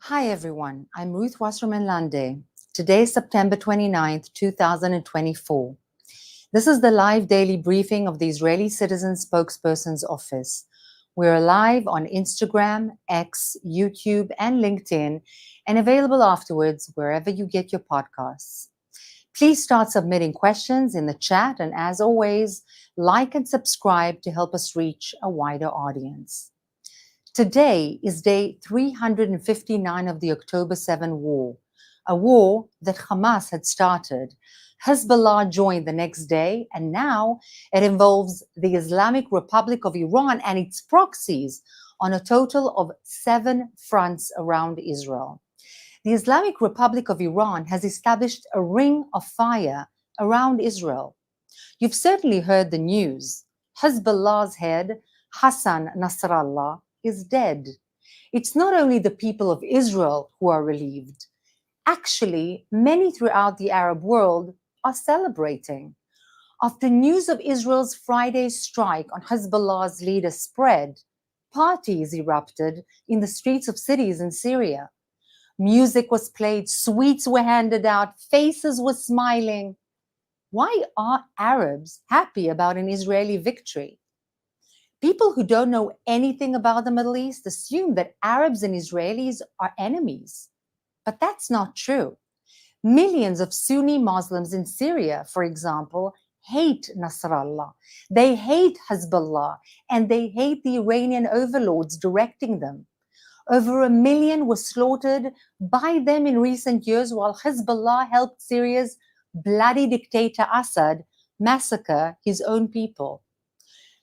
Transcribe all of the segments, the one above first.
Hi everyone, I'm Ruth Wasserman Lande. Today is September 29th, 2024. This is the live daily briefing of the Israeli Citizen Spokesperson's Office. We're live on Instagram, X, YouTube, and LinkedIn, and available afterwards wherever you get your podcasts. Please start submitting questions in the chat, and as always, like and subscribe to help us reach a wider audience. Today is day 359 of the October 7 war, a war that Hamas had started. Hezbollah joined the next day, and now it involves the Islamic Republic of Iran and its proxies on a total of 7 fronts around Israel. The Islamic Republic of Iran has established a ring of fire around Israel. You've certainly heard the news. Hezbollah's head, Hassan Nasrallah, is dead. It's not only the people of Israel who are relieved. Actually, many throughout the Arab world are celebrating. After news of Israel's Friday strike on Hezbollah's leader spread, parties erupted in the streets of cities in Syria. Music was played, sweets were handed out, faces were smiling. Why are Arabs happy about an Israeli victory? People who don't know anything about the Middle East assume that Arabs and Israelis are enemies. But that's not true. Millions of Sunni Muslims in Syria, for example, hate Nasrallah. They hate Hezbollah, and they hate the Iranian overlords directing them. Over 1 million were slaughtered by them in recent years, while Hezbollah helped Syria's bloody dictator Assad massacre his own people.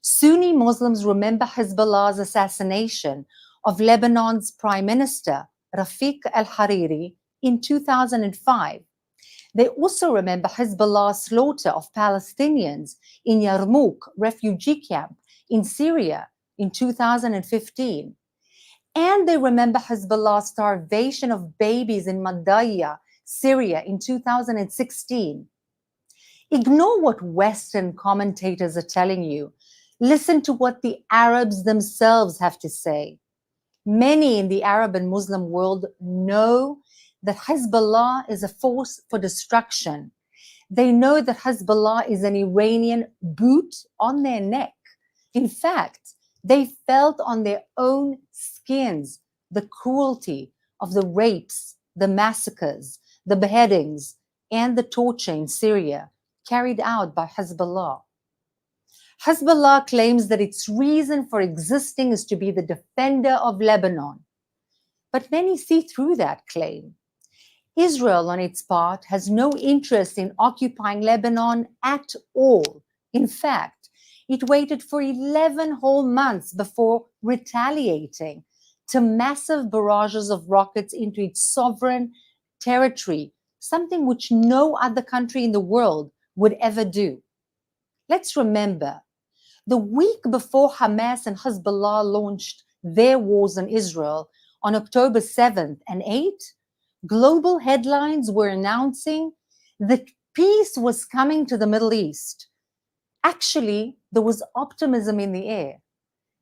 Sunni Muslims remember Hezbollah's assassination of Lebanon's Prime Minister, Rafiq al-Hariri, in 2005. They also remember Hezbollah's slaughter of Palestinians in Yarmouk refugee camp in Syria in 2015. And they remember Hezbollah's starvation of babies in Madaya, Syria in 2016. Ignore what Western commentators are telling you. Listen to what the Arabs themselves have to say. Many in the Arab and Muslim world know that Hezbollah is a force for destruction. They know that Hezbollah is an Iranian boot on their neck. In fact, they felt on their own skins the cruelty of the rapes, the massacres, the beheadings, and the torture in Syria carried out by Hezbollah. Hezbollah claims that its reason for existing is to be the defender of Lebanon. But many see through that claim. Israel, on its part, has no interest in occupying Lebanon at all. In fact, it waited for 11 whole months before retaliating to massive barrages of rockets into its sovereign territory, something which no other country in the world would ever do. Let's remember, the week before Hamas and Hezbollah launched their wars on Israel on October 7th and 8th, global headlines were announcing that peace was coming to the Middle East. Actually, there was optimism in the air.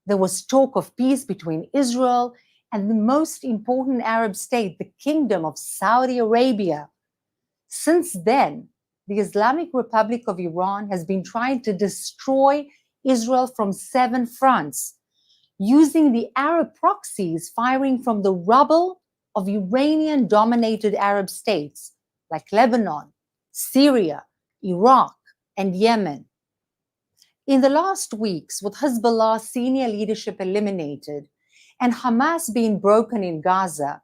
There was talk of peace between Israel and the most important Arab state, the Kingdom of Saudi Arabia. Since then, the Islamic Republic of Iran has been trying to destroy Israel from 7 fronts, using the Arab proxies firing from the rubble of Iranian-dominated Arab states like Lebanon, Syria, Iraq, and Yemen. In the last weeks, with Hezbollah's senior leadership eliminated and Hamas being broken in Gaza,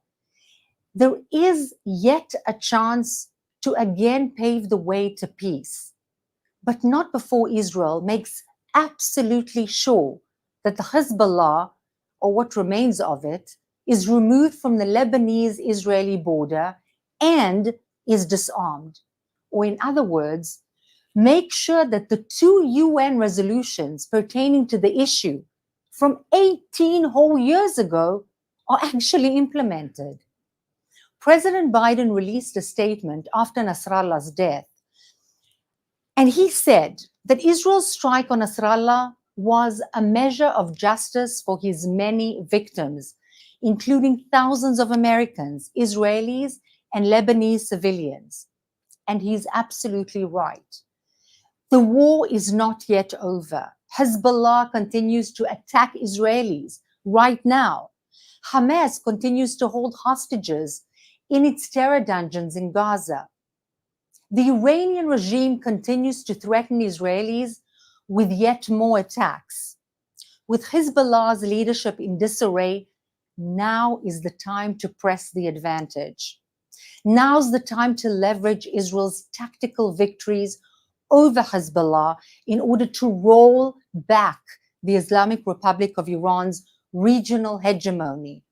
there is yet a chance to again pave the way to peace, but not before Israel makes absolutely sure that the Hezbollah, or what remains of it, is removed from the Lebanese-Israeli border and is disarmed. Or in other words, make sure that the 2 UN resolutions pertaining to the issue from 18 whole years ago are actually implemented. President Biden released a statement after Nasrallah's death, and he said that Israel's strike on Nasrallah was a measure of justice for his many victims, including thousands of Americans, Israelis, and Lebanese civilians. And he's absolutely right. The war is not yet over. Hezbollah continues to attack Israelis right now. Hamas continues to hold hostages in its terror dungeons in Gaza. The Iranian regime continues to threaten Israelis with yet more attacks. With Hezbollah's leadership in disarray, now is the time to press the advantage. Now's the time to leverage Israel's tactical victories over Hezbollah in order to roll back the Islamic Republic of Iran's regional hegemony.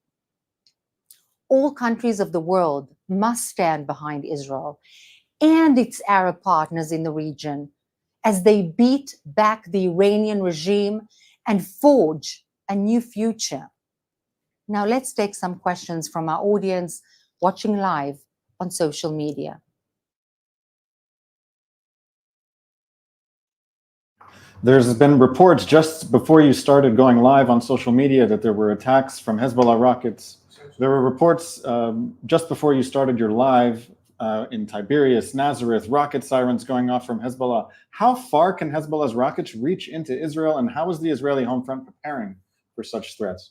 All countries of the world must stand behind Israel and its Arab partners in the region as they beat back the Iranian regime and forge a new future. Now let's take some questions from our audience watching live on social media. There's been reports just before you started going live on social media that there were attacks from Hezbollah rockets. There were reports just before you started your live in Tiberias, Nazareth, rocket sirens going off from Hezbollah. How far can Hezbollah's rockets reach into Israel, and how is the Israeli home front preparing for such threats?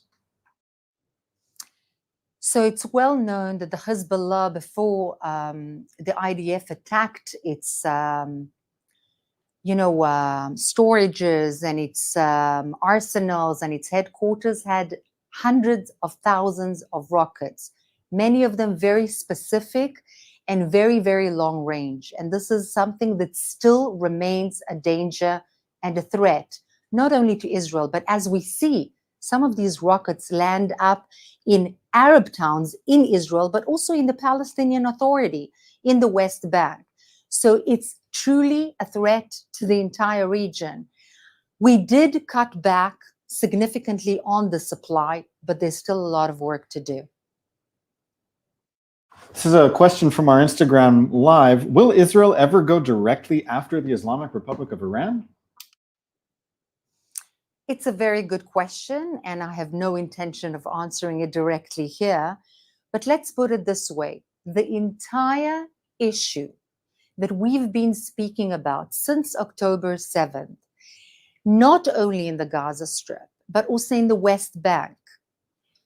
So it's well known that the Hezbollah, before the IDF attacked its storages and its arsenals and its headquarters, had hundreds of thousands of rockets, many of them very specific and very, very long range. And this is something that still remains a danger and a threat, not only to Israel, but as we see, some of these rockets land up in Arab towns in Israel, but also in the Palestinian Authority in the West Bank. So it's truly a threat to the entire region. We did cut back significantly on the supply, but there's still a lot of work to do. This is a question from our Instagram live. Will Israel ever go directly after the Islamic Republic of Iran? It's a very good question, and I have no intention of answering it directly here. But let's put it this way. The entire issue that we've been speaking about since October 7th, not only in the Gaza Strip, but also in the West Bank,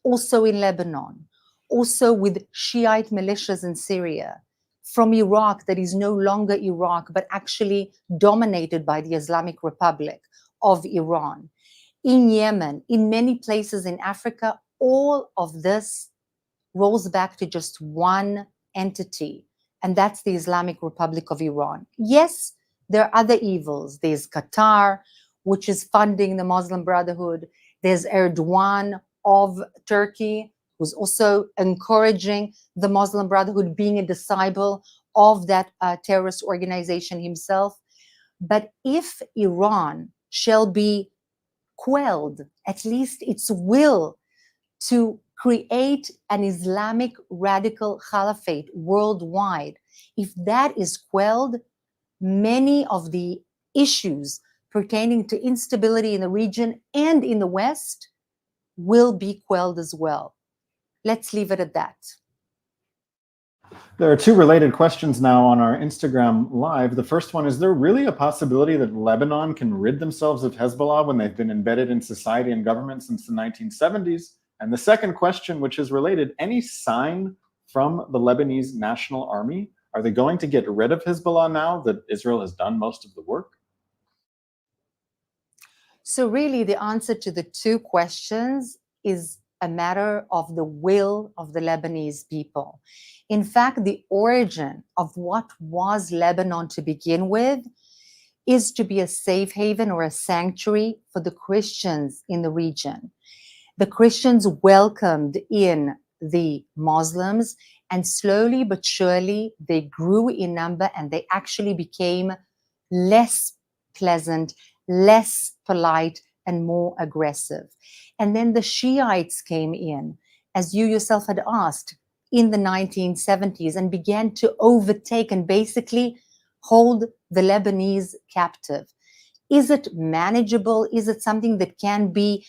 also in Lebanon, also with Shiite militias in Syria, from Iraq that is no longer Iraq, but actually dominated by the Islamic Republic of Iran, in Yemen, in many places in Africa, all of this rolls back to just one entity, and that's the Islamic Republic of Iran. Yes, there are other evils. There's Qatar, which is funding the Muslim Brotherhood. There's Erdogan of Turkey, who's also encouraging the Muslim Brotherhood, being a disciple of that terrorist organization himself. But if Iran shall be quelled, at least its will to create an Islamic radical caliphate worldwide, if that is quelled, many of the issues pertaining to instability in the region and in the West will be quelled as well. Let's leave it at that. There are two related questions now on our Instagram live. The first one, is there really a possibility that Lebanon can rid themselves of Hezbollah when they've been embedded in society and government since the 1970s? And the second question, which is related, any sign from the Lebanese National Army? Are they going to get rid of Hezbollah now that Israel has done most of the work? So really the answer to the two questions is a matter of the will of the Lebanese people. In fact, the origin of what was Lebanon to begin with is to be a safe haven or a sanctuary for the Christians in the region. The Christians welcomed in the Muslims, and slowly but surely they grew in number, and they actually became less pleasant, less polite, and more aggressive. And then the Shiites came in, as you yourself had asked, in the 1970s, and began to overtake and basically hold the Lebanese captive. Is it manageable? Is it something that can be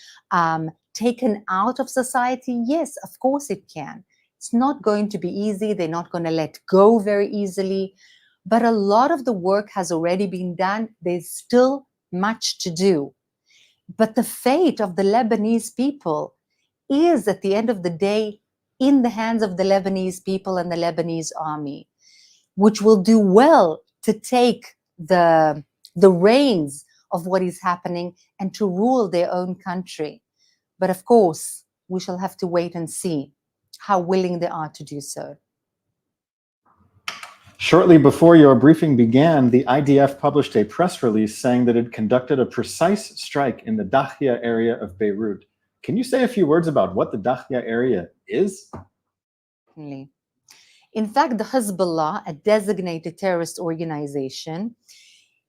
taken out of society? Yes, of course it can. It's not going to be easy. They're not going to let go very easily. But a lot of the work has already been done. There's still much to do. But the fate of the Lebanese people is, at the end of the day, in the hands of the Lebanese people and the Lebanese army, which will do well to take the reins of what is happening and to rule their own country. But of course, we shall have to wait and see how willing they are to do so. Shortly before your briefing began, the IDF published a press release saying that it conducted a precise strike in the Dahya area of Beirut. Can you say a few words about what the Dahya area is? In fact, the Hezbollah, a designated terrorist organization,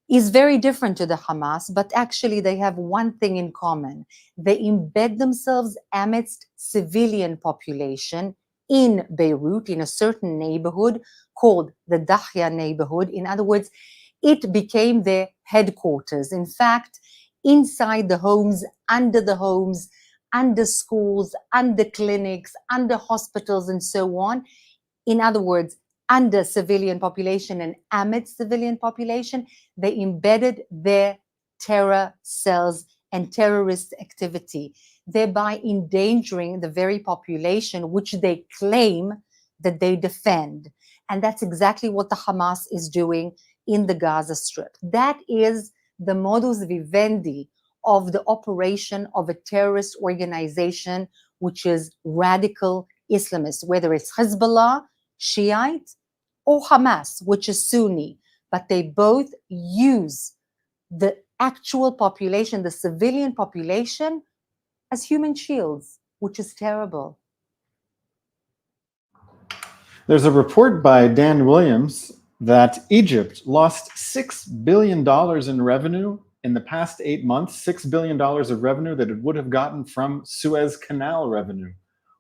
is very different to the Hamas, but actually they have one thing in common. They embed themselves amidst civilian population in Beirut, in a certain neighborhood called the Dahya neighborhood. In other words, it became their headquarters. In fact, inside the homes, under schools, under clinics, under hospitals, and so on. In other words, under civilian population and amidst civilian population, they embedded their terror cells and terrorist activity, thereby endangering the very population which they claim that they defend. And that's exactly what the Hamas is doing in the Gaza Strip. That is the modus vivendi of the operation of a terrorist organization, which is radical Islamist, whether it's Hezbollah, Shiite, or Hamas, which is Sunni. But they both use the actual population, the civilian population, as human shields, which is terrible. There's a report by Dan Williams that Egypt lost $6 billion in revenue in the past 8 months, $6 billion of revenue that it would have gotten from Suez Canal revenue.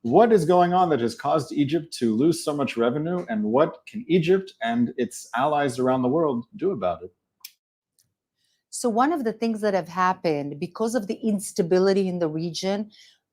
What is going on that has caused Egypt to lose so much revenue, and what can Egypt and its allies around the world do about it? So one of the things that have happened because of the instability in the region,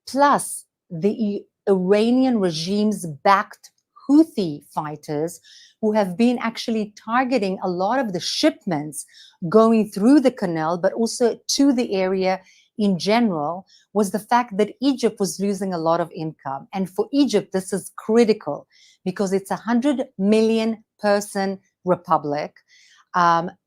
plus the Iranian regime's backed Houthi fighters who have been actually targeting a lot of the shipments going through the canal, but also to the area in general, was the fact that Egypt was losing a lot of income. And for Egypt, this is critical because it's a 100 million person republic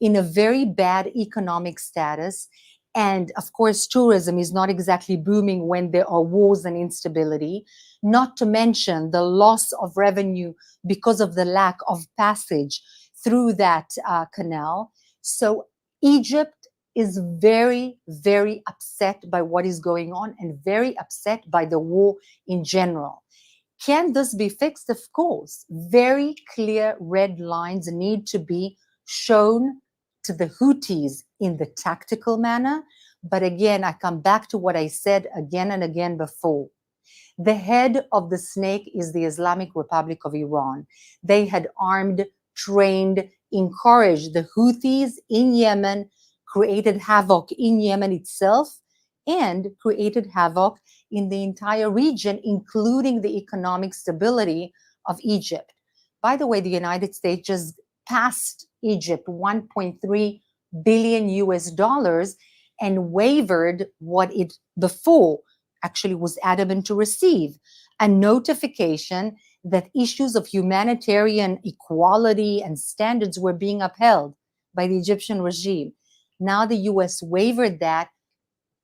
in a very bad economic status. And of course, tourism is not exactly booming when there are wars and instability, not to mention the loss of revenue because of the lack of passage through that canal. So Egypt is very, very upset by what is going on and very upset by the war in general. Can this be fixed? Of course. Very clear red lines need to be shown to the Houthis in the tactical manner. But again, I come back to what I said again and again before. The head of the snake is the Islamic Republic of Iran. They had armed, trained, encouraged the Houthis in Yemen, created havoc in Yemen itself, and created havoc in the entire region, including the economic stability of Egypt. By the way, the United States just passed Egypt $1.3 billion US and waived what it before actually was adamant to receive, a notification that issues of humanitarian equality and standards were being upheld by the Egyptian regime. Now the US waived that,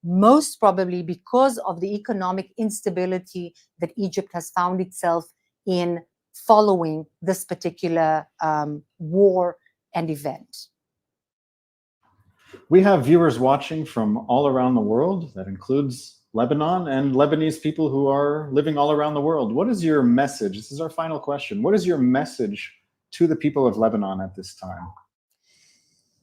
most probably because of the economic instability that Egypt has found itself in following this particular war and event. We have viewers watching from all around the world. That includes Lebanon and Lebanese people who are living all around the world. What is your message? This is our final question. What is your message to the people of Lebanon at this time?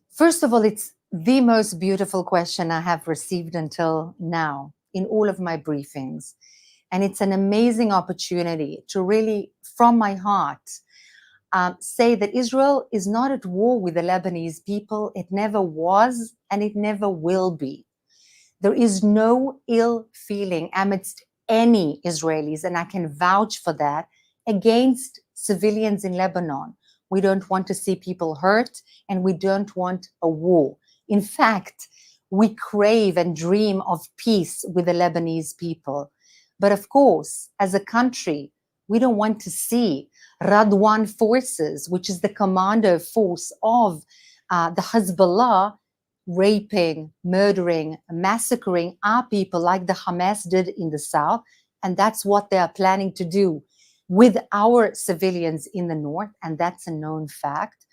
First of all, it's the most beautiful question I have received until now in all of my briefings. And it's an amazing opportunity to really, from my heart, say that Israel is not at war with the Lebanese people. It never was, and it never will be. There is no ill feeling amidst any Israelis, and I can vouch for that, against civilians in Lebanon. We don't want to see people hurt, and we don't want a war. In fact, we crave and dream of peace with the Lebanese people. But of course, as a country, we don't want to see Radwan forces, which is the commando force of the Hezbollah, raping, murdering, massacring our people like the Hamas did in the south. And that's what they are planning to do with our civilians in the north. And that's a known fact.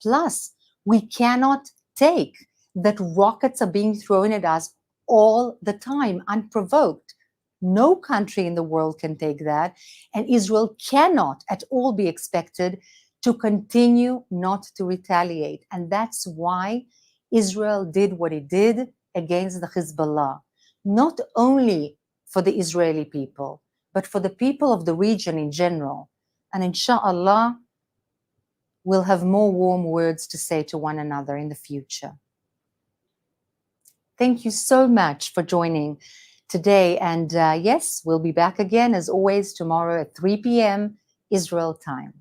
Plus, we cannot take that rockets are being thrown at us all the time, unprovoked. No country in the world can take that. And Israel cannot at all be expected to continue not to retaliate. And that's why Israel did what it did against the Hezbollah, not only for the Israeli people, but for the people of the region in general. And inshallah, we'll have more warm words to say to one another in the future. Thank you so much for joining today. And yes, we'll be back again, as always, tomorrow at 3 p.m. Israel time.